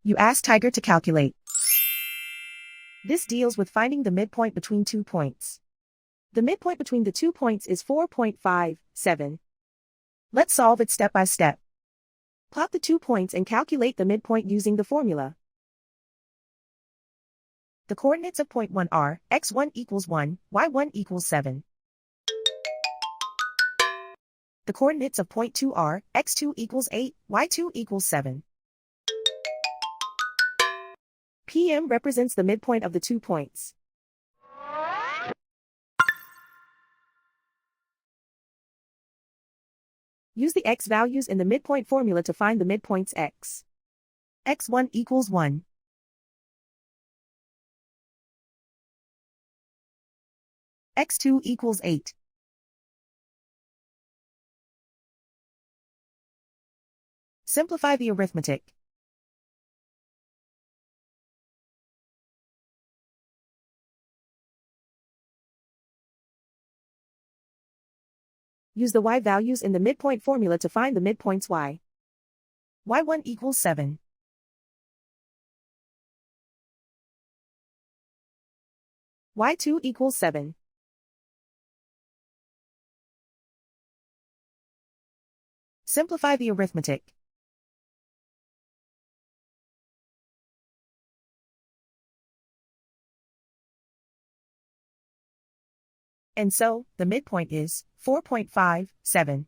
You ask Tiger to calculate. This deals with finding the midpoint between 2 points. The midpoint between the 2 points is 4.57. Let's solve it step by step. Plot the 2 points and calculate the midpoint using the formula. The coordinates of point 1 are x1 equals 1, y1 equals 7. The coordinates of point 2 are x2 equals 8, y2 equals 7. PM represents the midpoint of the 2 points. Use the x values in the midpoint formula to find the midpoints x. x1 equals 1. x2 equals 8. Simplify the arithmetic. Use the y values in the midpoint formula to find the midpoints y. y1 equals 7. y2 equals 7. Simplify the arithmetic. And so, the midpoint is 4.57.